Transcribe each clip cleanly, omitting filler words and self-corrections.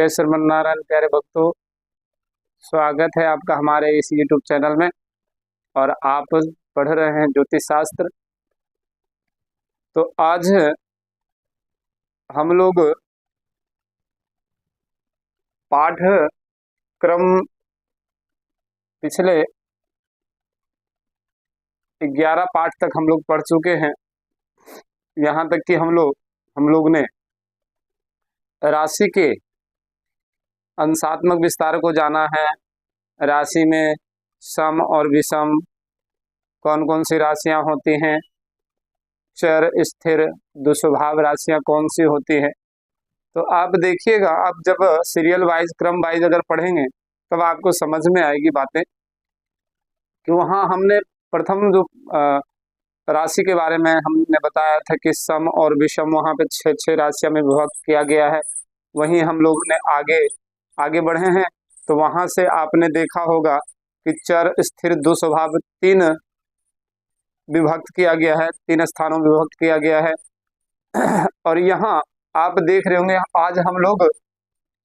जय श्रीमन्नारायण प्यारे भक्तों, स्वागत है आपका हमारे इस YouTube चैनल में। और आप पढ़ रहे हैं ज्योतिष शास्त्र। तो आज हम लोग पाठ्यक्रम पिछले 11 पाठ तक हम लोग पढ़ चुके हैं। यहाँ तक कि हम लोग ने राशि के अंशात्मक विस्तार को जाना है। राशि में सम और विषम कौन कौन सी राशियां होती हैं, चर स्थिर दुस्वभाव राशियां कौन सी होती है। तो आप देखिएगा, आप जब सीरियल वाइज क्रम वाइज अगर पढ़ेंगे तब आपको समझ में आएगी बातें कि वहाँ हमने प्रथम जो राशि के बारे में हमने बताया था कि सम और विषम वहाँ पे 6 राशियां में विभक्त किया गया है। वहीं हम लोग ने आगे बढ़े हैं तो वहां से आपने देखा होगा कि चर स्थिर दुस्वभाव 3 विभक्त किया गया है, 3 स्थानों में विभक्त किया गया है। और यहाँ आप देख रहे होंगे, आज हम लोग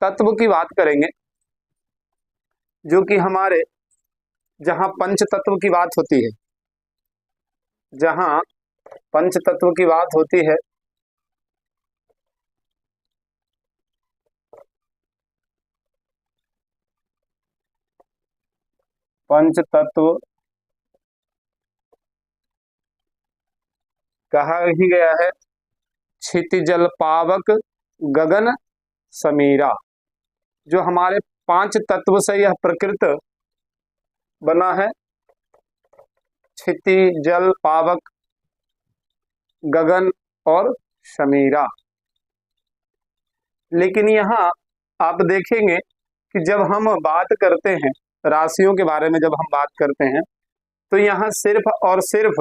तत्व की बात करेंगे, जो कि हमारे जहाँ पंच तत्व की बात होती है, जहाँ पंच तत्व की बात होती है पंच तत्व कहा ही गया है क्षितिजल पावक गगन समीरा। जो हमारे 5 तत्व से यह प्रकृत बना है, क्षिति जल पावक गगन और समीरा। लेकिन यहाँ आप देखेंगे कि जब हम बात करते हैं राशियों के बारे में, जब हम बात करते हैं तो यहाँ सिर्फ और सिर्फ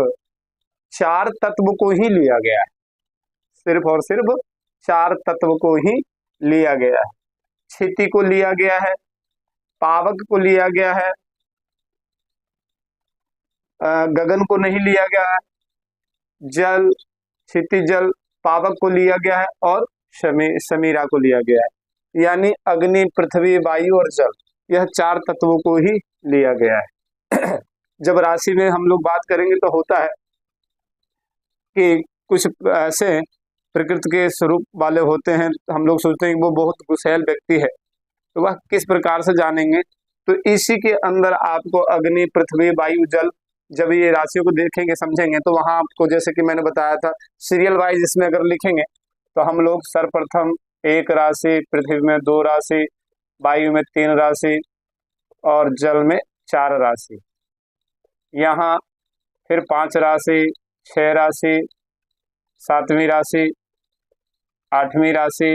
4 तत्व को ही लिया गया है, सिर्फ और सिर्फ 4 तत्व को ही लिया गया है। क्षिति को लिया गया है, पावक को लिया गया है, गगन को नहीं लिया गया है, जल क्षिति जल पावक को लिया गया है और समीरा को लिया गया है। यानी अग्नि पृथ्वी वायु और जल, यह 4 तत्वों को ही लिया गया है। जब राशि में हम लोग बात करेंगे तो होता है कि कुछ ऐसे प्रकृति के स्वरूप वाले होते हैं, हम लोग सोचते हैं कि वो बहुत कुशल व्यक्ति है, तो वह किस प्रकार से जानेंगे। तो इसी के अंदर आपको अग्नि पृथ्वी वायु जल, जब ये राशियों को देखेंगे समझेंगे तो वहां आपको, जैसे कि मैंने बताया था, सीरियल वाइज इसमें अगर लिखेंगे तो हम लोग सर्वप्रथम 1 राशि, पृथ्वी में 2 राशि, वायु में 3 राशि और जल में 4 राशि, यहाँ फिर 5 राशि, 6 राशि, 7वीं राशि, 8वीं राशि,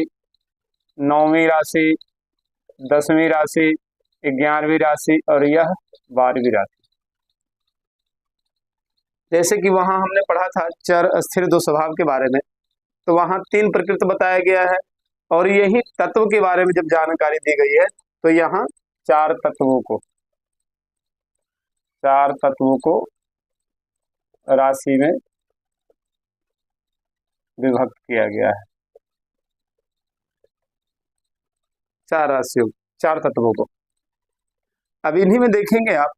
9वीं राशि, 10वीं राशि, 11वीं राशि और यह 12वीं राशि। जैसे कि वहां हमने पढ़ा था चर स्थिर दो स्वभाव के बारे में, तो वहां 3 प्रकृति बताया गया है। और यही तत्व के बारे में जब जानकारी दी गई है तो यहाँ 4 तत्वों को राशि में विभक्त किया गया है। 4 राशियों, 4 तत्वों को अब इन्हीं में देखेंगे आप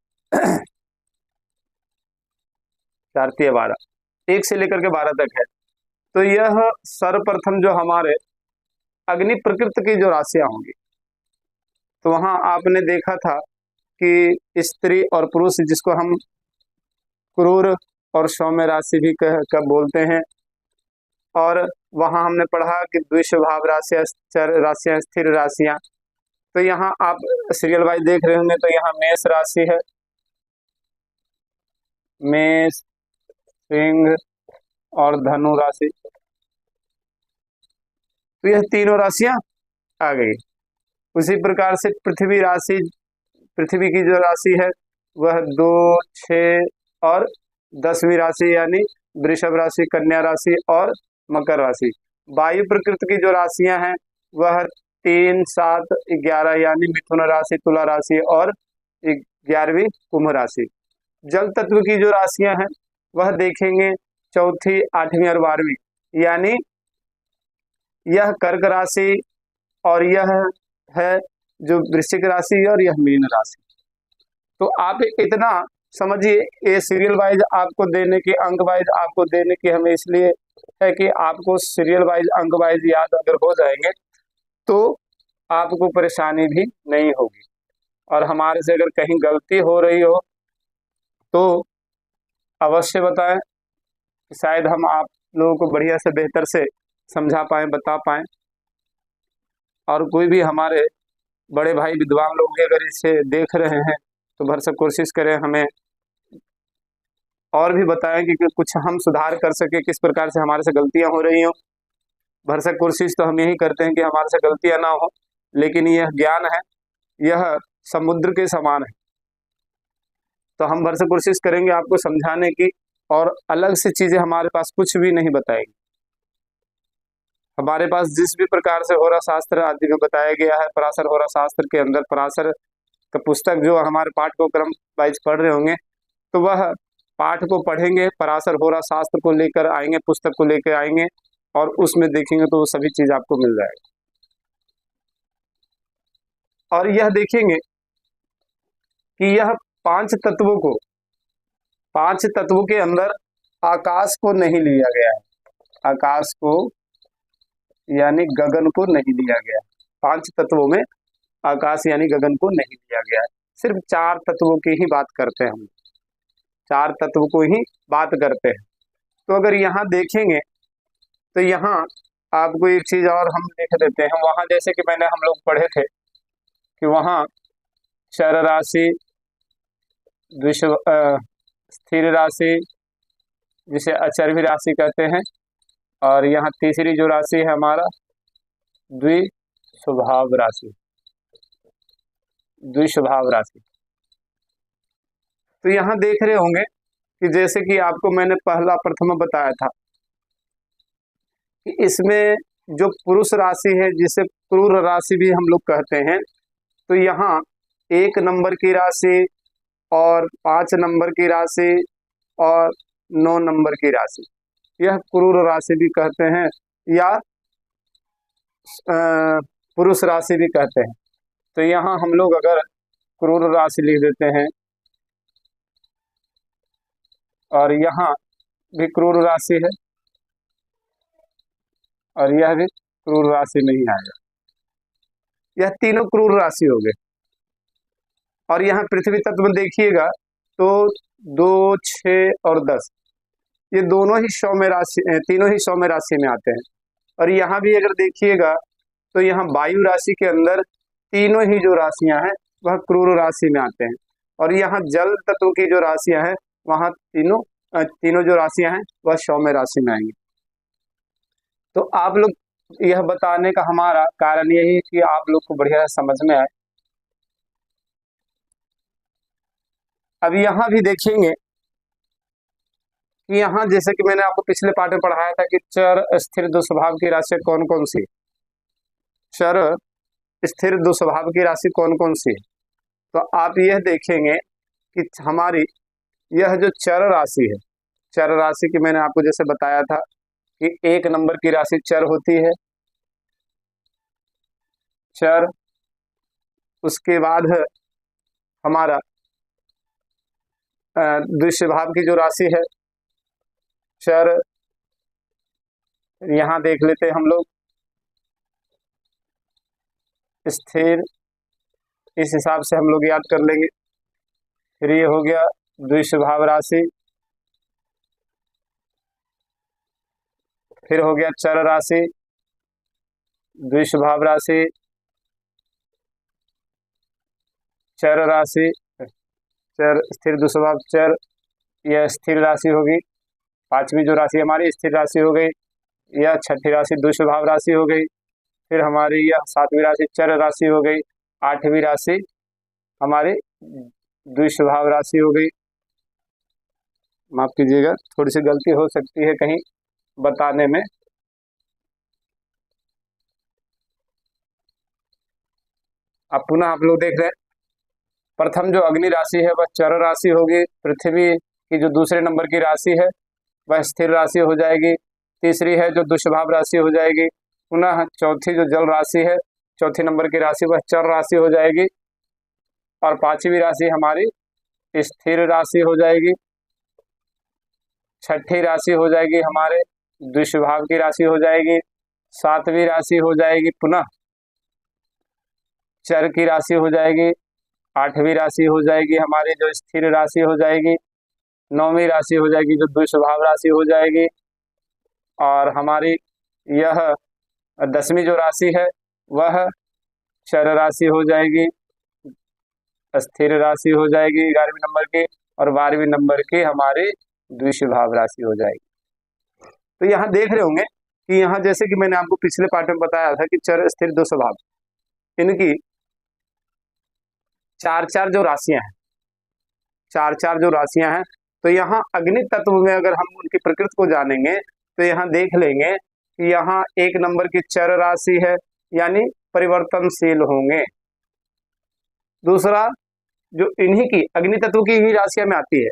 4 3 12, 1 से लेकर के 12 तक है। तो यह सर्वप्रथम जो हमारे अग्नि प्रकृति की जो राशियां होंगी, तो वहां आपने देखा था कि स्त्री और पुरुष, जिसको हम क्रूर और सौम्य राशि भी कह बोलते हैं। और वहां हमने पढ़ा कि द्विस्वभाव राशियां, चर राशियां, स्थिर राशियां। तो यहाँ आप सीरियल वाइज देख रहे होंगे तो यहाँ मेष राशि है, मेष, सिंह और धनु राशि। तो यह तीनों राशियां आ गई। उसी प्रकार से पृथ्वी राशि, पृथ्वी की जो राशि है वह 2, 6 और 10वीं राशि, यानी वृषभ राशि, कन्या राशि और मकर राशि। वायु प्रकृति की जो राशियां हैं वह 3, 7, 11, यानी मिथुन राशि, तुला राशि और 11वीं कुंभ राशि। जल तत्व की जो राशियां हैं वह देखेंगे 4ठी, 8वीं और 12वीं, यानी यह कर्क राशि और यह है जो वृश्चिक राशि और यह मीन राशि। तो आप इतना समझिए, ये सीरियल वाइज आपको देने की, अंक वाइज आपको देने की हमें इसलिए है कि आपको सीरियल वाइज अंक वाइज याद अगर हो जाएंगे तो आपको परेशानी भी नहीं होगी। और हमारे से अगर कहीं गलती हो रही हो तो अवश्य बताएं, कि शायद हम आप लोगों को बढ़िया से बेहतर से समझा पाएं, बता पाएं। और कोई भी हमारे बड़े भाई विद्वान लोग भी अगर इसे देख रहे हैं तो भरसक कोशिश करें हमें और भी बताएं कि कुछ हम सुधार कर सके, किस प्रकार से हमारे से गलतियां हो रही हो। भरसक कोशिश तो हम यही करते हैं कि हमारे से गलतियां ना हो, लेकिन यह ज्ञान है, यह समुद्र के समान है। तो हम भरसक कोशिश करेंगे आपको समझाने की, और अलग से चीजें हमारे पास कुछ भी नहीं बताएगी। हमारे पास जिस भी प्रकार से होरा शास्त्र आदि में बताया गया है, पराशर होरा शास्त्र के अंदर पराशर का पुस्तक जो हमारे पाठ को क्रम वाइज पढ़ रहे होंगे, तो वह पाठ को पढ़ेंगे, पराशर होरा शास्त्र को लेकर आएंगे, पुस्तक को लेकर आएंगे और उसमें देखेंगे तो वो सभी चीज आपको मिल जाएगा। और यह देखेंगे कि यह पांच तत्वों के अंदर आकाश को नहीं लिया गया है, आकाश को यानी गगन को नहीं लिया गया है। पांच तत्वों में आकाश यानी गगन को नहीं लिया गया है, सिर्फ चार तत्वों की ही बात करते हैं हम, चार तत्व को ही बात करते हैं। तो अगर यहाँ देखेंगे तो यहाँ आपको एक चीज और हम देख देते हैं। वहां जैसे कि मैंने हम लोग पढ़े थे कि वहां चर राशि, स्थिर राशि जिसे अचर भी राशि कहते हैं, और यहाँ तीसरी जो राशि है हमारा द्विस्वभाव राशि, द्विस्वभाव राशि। तो यहाँ देख रहे होंगे कि जैसे कि आपको मैंने पहला प्रथम बताया था कि इसमें जो पुरुष राशि है जिसे क्रूर राशि भी हम लोग कहते हैं, तो यहाँ 1 नंबर की राशि और 5 नंबर की राशि और 9 नंबर की राशि, यह क्रूर राशि भी कहते हैं या पुरुष राशि भी कहते हैं। तो यहाँ हम लोग अगर क्रूर राशि लिख देते हैं और यहाँ भी क्रूर राशि है और यह भी क्रूर राशि में ही आएगा, यह तीनों क्रूर राशि हो गए। और यहाँ पृथ्वी तत्व देखिएगा तो 2, 6 और 10, ये दोनों ही सौम्य राशि, तीनों ही सौम्य राशि में आते हैं। और यहाँ भी अगर देखिएगा तो यहाँ वायु राशि के अंदर तीनों ही जो राशियां हैं वह क्रूर राशि में आते हैं, और यहाँ जल तत्व की जो राशियां हैं वहाँ तीनों जो राशियां हैं वह सौम्य राशि में आएंगी। तो आप लोग यह बताने का हमारा कारण यही है कि आप लोग को बढ़िया समझ में आए। अब यहाँ भी देखेंगे कि यहाँ जैसे कि मैंने आपको पिछले पाठ में पढ़ाया था कि चर स्थिर दो स्वभाव की राशि कौन कौन सी, चर स्थिर दो स्वभाव की राशि कौन कौन सी है। तो आप यह देखेंगे कि हमारी यह जो चर राशि है, चर राशि की मैंने आपको जैसे बताया था कि 1 नंबर की राशि चर होती है, चर। उसके बाद है हमारा द्विस्वभाव की जो राशि है चर, यहाँ देख लेते हैं हम लोग स्थिर, इस हिसाब से हम लोग याद कर लेंगे। फिर ये हो गया द्विस्वभाव राशि, फिर हो गया चर राशि, द्विस्वभाव राशि, चर राशि, चर स्थिर द्विस्वभाव चर, यह स्थिर राशि होगी। 5वीं जो राशि हमारी स्थिर राशि हो गई, यह 6ठी राशि द्विस्वभाव राशि हो गई। फिर हमारी यह 7वीं राशि चर राशि हो गई। 8वीं राशि हमारी द्विस्वभाव राशि हो गई। माफ कीजिएगा, थोड़ी सी गलती हो सकती है कहीं बताने में। अब पुनः आप लोग देख रहे हैं, प्रथम जो अग्नि राशि है वह चर राशि होगी। पृथ्वी की जो दूसरे नंबर की राशि है वह स्थिर राशि हो जाएगी। तीसरी है जो दुष्भाव राशि हो जाएगी। पुनः चौथी जो जल राशि है, चौथे नंबर की राशि वह चर राशि हो जाएगी। और पांचवी राशि हमारी स्थिर राशि हो जाएगी। छठी राशि हो जाएगी हमारे द्विस्वभाव की राशि हो जाएगी। सातवीं राशि हो जाएगी पुनः चर की राशि हो जाएगी। आठवीं राशि हो जाएगी हमारी जो स्थिर राशि हो जाएगी। नौवीं राशि हो जाएगी जो द्विस्वभाव राशि हो जाएगी। और हमारी यह 10वीं जो राशि है वह चर राशि हो जाएगी, स्थिर राशि हो जाएगी 11वीं नंबर की। और 12वीं नंबर की हमारी द्विस्वभाव राशि हो जाएगी। तो यहाँ देख रहे होंगे कि यहाँ जैसे कि मैंने आपको पिछले पाठ में बताया था कि चर स्थिर द्विस्वभाव इनकी चार चार जो राशियां हैं, चार चार जो राशियां हैं, तो यहाँ अग्नि तत्व में अगर हम उनकी प्रकृति को जानेंगे तो यहाँ देख लेंगे कि यहाँ एक नंबर की चर राशि है यानी परिवर्तनशील होंगे। दूसरा जो इन्हीं की अग्नि तत्व की ही राशियां में आती है,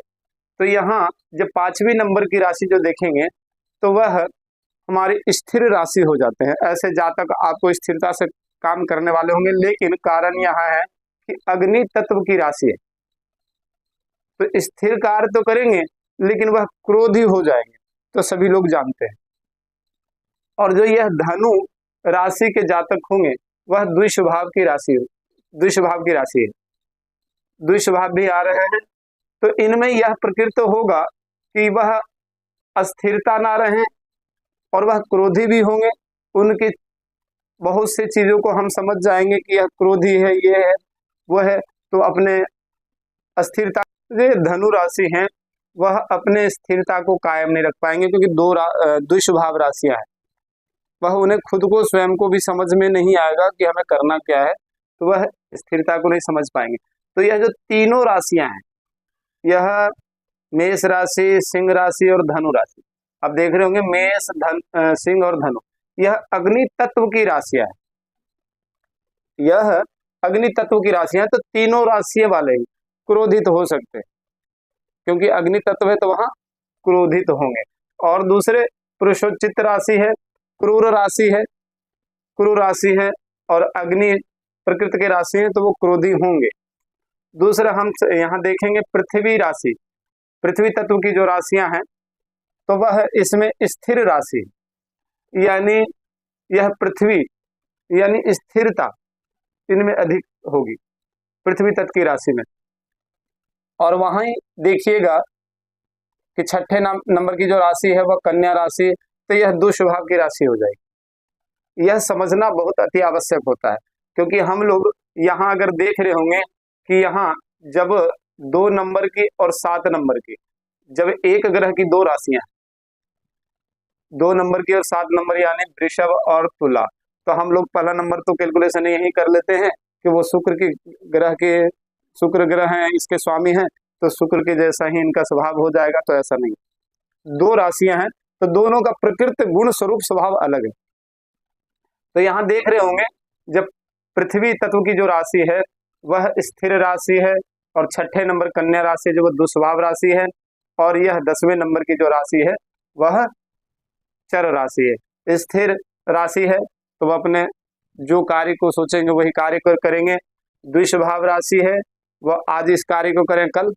तो यहाँ जब पांचवी नंबर की राशि जो देखेंगे तो वह हमारी स्थिर राशि हो जाते हैं। ऐसे जातक आपको स्थिरता से काम करने वाले होंगे, लेकिन कारण यहाँ है कि अग्नि तत्व की राशि है तो स्थिर कार्य तो करेंगे लेकिन वह क्रोधी हो जाएंगे, तो सभी लोग जानते हैं। और जो यह धनु राशि के जातक होंगे वह द्विस्वभाव की राशि है। द्विस्वभाव भी आ रहे हैं, तो इनमें यह प्रकृति होगा कि वह अस्थिरता ना रहे और वह क्रोधी भी होंगे। उनकी बहुत सी चीजों को हम समझ जाएंगे कि यह क्रोधी है, ये है, वो है, तो अपने अस्थिरता जो धनु राशि हैं वह अपने स्थिरता को कायम नहीं रख पाएंगे, क्योंकि द्विस्वभाव राशियां हैं। वह उन्हें खुद को स्वयं को भी समझ में नहीं आएगा कि हमें करना क्या है, तो वह स्थिरता को नहीं समझ पाएंगे। तो यह जो तीनों राशियां हैं, यह मेष राशि, सिंह राशि और धनु राशि, अब देख रहे होंगे मेष, सिंह और धनु, यह अग्नि तत्व की राशियां है। यह अग्नि तत्व की राशियां, तो तीनों राशियां वाले ही क्रोधित हो सकते हैं, क्योंकि अग्नि तत्व है तो वहां क्रोधित होंगे। और दूसरे पुरुषोचित राशि है, क्रूर राशि है, क्रूर राशि है और अग्नि प्रकृति की राशि है, तो वो क्रोधी होंगे। दूसरा हम यहाँ देखेंगे पृथ्वी राशि, पृथ्वी तत्व की जो राशियां हैं तो वह इसमें स्थिर राशि, यानी यह पृथ्वी यानी स्थिरता इनमें अधिक होगी पृथ्वी तत्व की राशि में। और वहीं देखिएगा कि छठे नंबर की जो राशि है वह कन्या राशि, तो यह दुस्वभाव की राशि हो जाएगी। यह समझना बहुत अति आवश्यक होता है, क्योंकि हम लोग यहाँ अगर देख रहे होंगे कि यहाँ जब 2 नंबर की और 7 नंबर की, जब एक ग्रह की दो राशियां, 2 नंबर की और 7 नंबर यानी वृषभ और तुला, तो हम लोग पहला नंबर तो कैलकुलेशन यही कर लेते हैं कि वो शुक्र ग्रह हैं, इसके स्वामी हैं, तो शुक्र के जैसा ही इनका स्वभाव हो जाएगा, तो ऐसा नहीं। 2 राशियां हैं तो दोनों का प्रकृति गुण स्वरूप स्वभाव अलग है। तो यहाँ देख रहे होंगे जब पृथ्वी तत्व की जो राशि है वह स्थिर राशि है, और छठे नंबर कन्या राशि जो वह दुस्वभाव राशि है, और यह 10वें नंबर की जो राशि है वह चर राशि है। स्थिर राशि है तो वह अपने जो कार्य को सोचेंगे वही कार्य को करेंगे। द्विस्वभाव राशि है, वह आज इस कार्य को करें कल,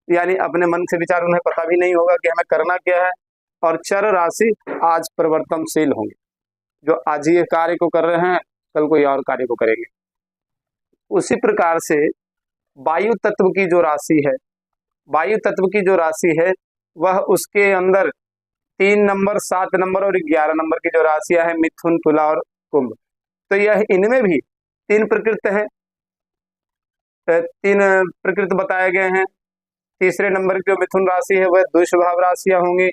यानी अपने मन से विचार उन्हें पता भी नहीं होगा कि हमें करना क्या है। और चर राशि आज परिवर्तनशील होंगे, जो आज ये कार्य को कर रहे हैं कल कोई और कार्य को करेंगे। उसी प्रकार से वायु तत्व की जो राशि है, वायु तत्व की जो राशि है वह उसके अंदर 3 नंबर, 7 नंबर और 11 नंबर की जो राशियां हैं मिथुन, तुला और कुंभ, तो यह इनमें भी 3 प्रकृति है, 3 प्रकृति बताए गए हैं। तीसरे नंबर की जो मिथुन राशि है वह द्विस्वभाव राशियां होंगी,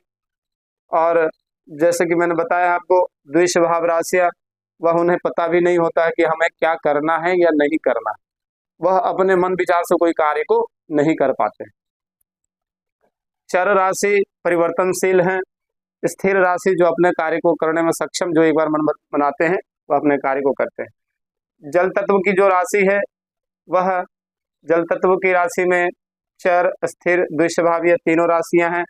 और जैसे कि मैंने बताया आपको द्विस्वभाव राशियां वह उन्हें पता भी नहीं होता है कि हमें क्या करना है या नहीं करना, वह अपने मन विचार से कोई कार्य को नहीं कर पाते। चर राशि परिवर्तनशील है, स्थिर राशि जो अपने कार्य को करने में सक्षम, जो एक बार मन बनाते हैं वह अपने कार्य को करते हैं। जल तत्व की जो राशि है वह जल तत्व की राशि में चर, स्थिर, द्विस्वभाव ये तीनों राशियां हैं।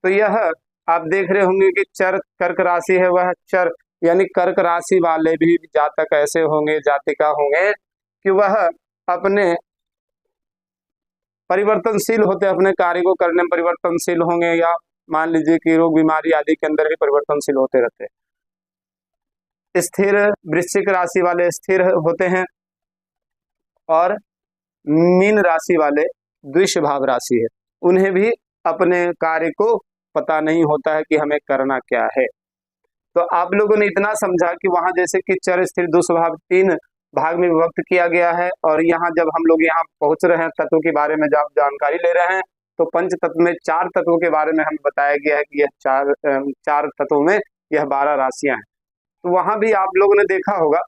तो यह आप देख रहे होंगे कि चर कर्क राशि है वह चर यानी कर्क राशि वाले भी जातक ऐसे होंगे, जातिका होंगे कि वह अपने परिवर्तनशील होते, अपने कार्य को करने में परिवर्तनशील होंगे, या मान लीजिए कि रोग बीमारी आदि के अंदर भी परिवर्तनशील होते रहते हैं। स्थिर वृश्चिक राशि वाले स्थिर होते हैं, और मीन राशि वाले द्विषभाव राशि है, उन्हें भी अपने कार्य को पता नहीं होता है कि हमें करना क्या है। तो आप लोगों ने इतना समझा कि वहां जैसे कि चर स्थिर दुस्वभाव 3 भाग में विभक्त किया गया है, और यहाँ जब हम लोग यहाँ पहुंच रहे हैं तत्वों के बारे में जब जानकारी ले रहे हैं, तो पंच तत्व में 4 तत्वों के बारे में हमें बताया गया है कि यह चार तत्वों में यह 12 राशियां हैं। तो वहां भी आप लोगों ने देखा होगा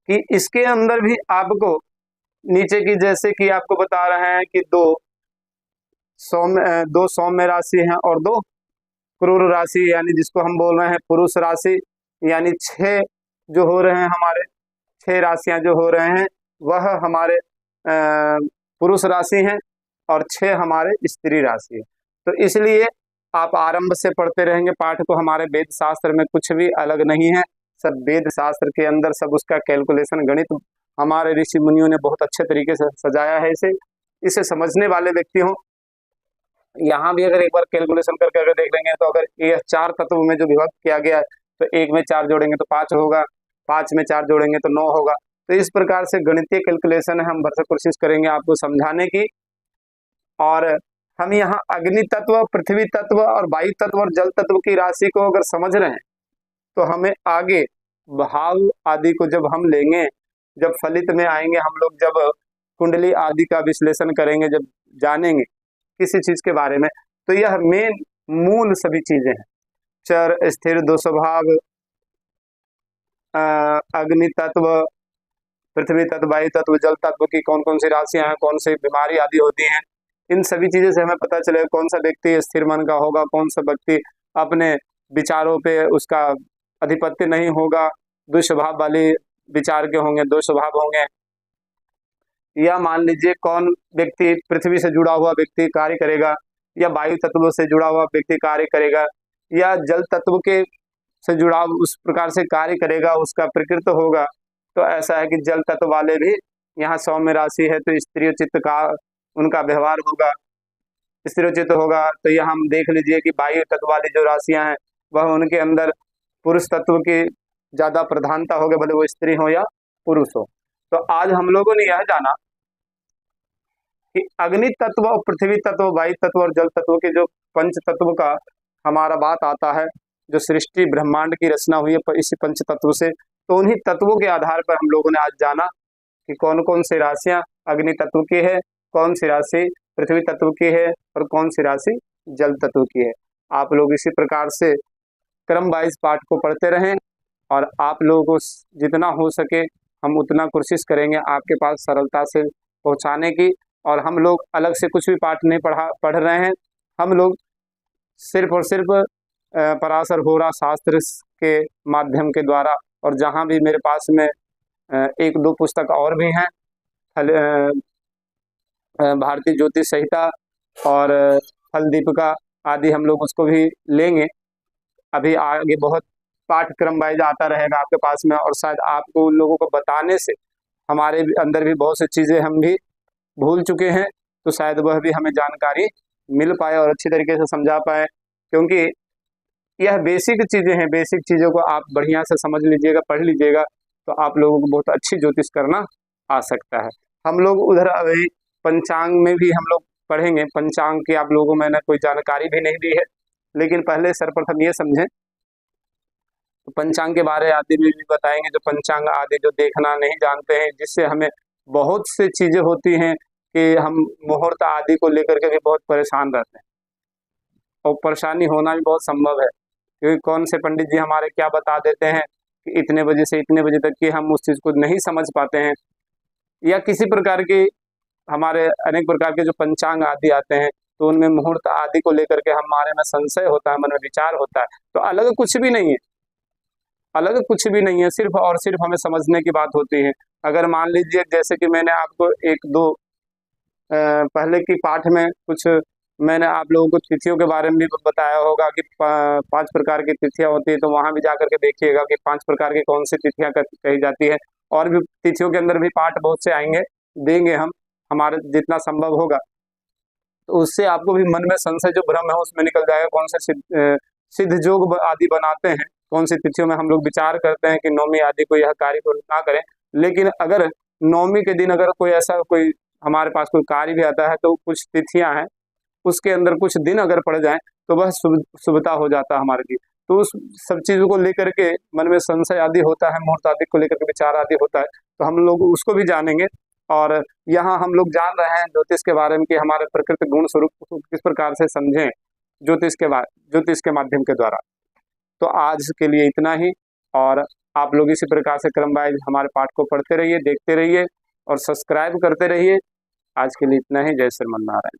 कि इसके अंदर भी आपको नीचे की, जैसे कि आपको बता रहे हैं कि दो सौम्य राशि हैं और 2 क्रूर राशि, यानी जिसको हम बोल रहे हैं पुरुष राशि, यानी 6 जो हो रहे हैं हमारे 6 राशियां जो हो रहे हैं वह हमारे पुरुष राशि हैं, और 6 हमारे स्त्री राशि है। तो इसलिए आप आरंभ से पढ़ते रहेंगे पाठ को। हमारे वेद शास्त्र में कुछ भी अलग नहीं है, सब वेद शास्त्र के अंदर सब उसका कैलकुलेशन गणित हमारे ऋषि मुनियों ने बहुत अच्छे तरीके से सजाया है। इसे समझने वाले व्यक्ति हों, यहाँ भी अगर एक बार कैलकुलेशन करके अगर देख लेंगे, तो अगर यह 4 तत्व में जो विभक्त किया गया है, तो 1 में 4 जोड़ेंगे तो 5 होगा, 5 में 4 जोड़ेंगे तो 9 होगा। तो इस प्रकार से गणितीय कैलकुलेशन है, हम भरसक कोशिश करेंगे आपको समझाने की। और हम यहाँ अग्नि तत्व, पृथ्वी तत्व और वायु तत्व और जल तत्व की राशि को अगर समझ रहे हैं, तो हमें आगे भाव आदि को जब हम लेंगे, जब फलित में आएंगे हम लोग, जब कुंडली आदि का विश्लेषण करेंगे, जब जानेंगे किसी चीज के बारे में, तो यह मेन मूल सभी चीजें हैं। चर स्थिर दो स्वभाव, अग्नि तत्व, पृथ्वी तत्व, वायु तत्व, जल तत्व की कौन कौन सी राशियां हैं, कौन सी बीमारी आदि होती हैं, इन सभी चीजों से हमें पता चलेगा कौन सा व्यक्ति स्थिर मन का होगा, कौन सा व्यक्ति अपने विचारों पे उसका अधिपत्य नहीं होगा, दुस्वभाव वाले विचार के होंगे, दो स्वभाव होंगे। या मान लीजिए कौन व्यक्ति पृथ्वी से जुड़ा हुआ व्यक्ति कार्य करेगा, या वायु तत्व से जुड़ा हुआ व्यक्ति कार्य करेगा, या जल तत्व के से जुड़ा उस प्रकार से कार्य करेगा, उसका प्रकृत होगा। तो ऐसा है कि जल तत्व वाले भी यहाँ सौम्य राशि है, तो स्त्रीचित्त का उनका व्यवहार होगा, स्त्रीचित्त होगा। तो यह हम देख लीजिए कि वायु तत्व वाली जो राशियां हैं वह उनके अंदर पुरुष तत्व की ज्यादा प्रधानता होगी, भले वो स्त्री हो या पुरुष हो। तो आज हम लोगों ने यह जाना कि अग्नि तत्व और पृथ्वी तत्व, वायु तत्व और जल तत्व के जो पंच तत्व का हमारा बात आता है, जो सृष्टि ब्रह्मांड की रचना हुई है इसी पंच तत्व से, तो उन्हीं तत्वों के आधार पर हम लोगों ने आज जाना कि कौन कौन सी राशियां अग्नि तत्व की है, कौन सी राशि पृथ्वी तत्व की है, और कौन सी राशि जल तत्व की है। आप लोग इसी प्रकार से क्रम वाइज पाठ को पढ़ते रहें, और आप लोगों को जितना हो सके हम उतना कोशिश करेंगे आपके पास सरलता से पहुंचाने की। और हम लोग अलग से कुछ भी पाठ नहीं पढ़ रहे हैं, हम लोग सिर्फ और सिर्फ पराशर होरा शास्त्र के माध्यम के द्वारा, और जहाँ भी मेरे पास में 1-2 पुस्तक और भी हैं, भारतीय ज्योतिष संहिता और फल दीपिका आदि, हम लोग उसको भी लेंगे। अभी आगे बहुत पाठ्यक्रम वाइज आता रहेगा आपके पास में, और शायद आपको उन लोगों को बताने से हमारे अंदर भी बहुत सी चीज़ें हम भी भूल चुके हैं, तो शायद वह भी हमें जानकारी मिल पाए और अच्छी तरीके से समझा पाए। क्योंकि यह बेसिक चीज़ें हैं, बेसिक चीज़ों को आप बढ़िया से समझ लीजिएगा, पढ़ लीजिएगा, तो आप लोगों को बहुत अच्छी ज्योतिष करना आ सकता है। हम लोग उधर अभी पंचांग में भी हम लोग पढ़ेंगे। पंचांग की आप लोगों को मैंने कोई जानकारी भी नहीं दी है, लेकिन पहले सर्वप्रथम ये समझें, तो पंचांग के बारे आदि में भी बताएंगे, जो पंचांग आदि जो देखना नहीं जानते हैं, जिससे हमें बहुत सी चीज़ें होती हैं कि हम मुहूर्त आदि को लेकर के भी बहुत परेशान रहते हैं, और परेशानी होना भी बहुत संभव है, क्योंकि कौन से पंडित जी हमारे क्या बता देते हैं कि इतने बजे से इतने बजे तक की हम उस चीज़ को नहीं समझ पाते हैं, या किसी प्रकार की हमारे अनेक प्रकार के जो पंचांग आदि आते हैं, तो उनमें मुहूर्त आदि को लेकर के हमारे में संशय होता है, मन में विचार होता है। तो अलग कुछ भी नहीं है, अलग कुछ भी नहीं है, सिर्फ और सिर्फ हमें समझने की बात होती है। अगर मान लीजिए जैसे कि मैंने आपको 1-2 पहले की पाठ में कुछ मैंने आप लोगों को तिथियों के बारे में भी बताया होगा कि 5 प्रकार की तिथियां होती है, तो वहां भी जाकर के देखिएगा कि 5 प्रकार की कौन सी तिथियां कही जाती है। और भी तिथियों के अंदर भी पाठ बहुत से आएंगे, देंगे हम, हमारे जितना संभव होगा। तो उससे आपको भी मन में संशय जो भ्रम है उसमें निकल जाएगा। कौन से सिद्ध जोग आदि बनाते हैं, कौन सी तिथियों में हम लोग विचार करते हैं कि नौमी आदि को यह कार्य को ना करें। लेकिन अगर नौमी के दिन अगर कोई ऐसा कोई हमारे पास कोई कार्य भी आता है, तो कुछ तिथियां हैं उसके अंदर कुछ दिन अगर पड़ जाए तो वह शुभता हो जाता है हमारे लिए। तो उस सब चीजों को लेकर के मन में संशय आदि होता है, मुहूर्त आदि को लेकर के विचार आदि होता है, तो हम लोग उसको भी जानेंगे। और यहाँ हम लोग जान रहे हैं ज्योतिष के बारे में कि हमारे प्रकृति गुण स्वरूप को किस प्रकार से समझें ज्योतिष के माध्यम के द्वारा। तो आज के लिए इतना ही, और आप लोग इसी प्रकार से क्रम वाइज हमारे पाठ को पढ़ते रहिए, देखते रहिए और सब्सक्राइब करते रहिए। आज के लिए इतना ही। जय श्रीमन नारायण।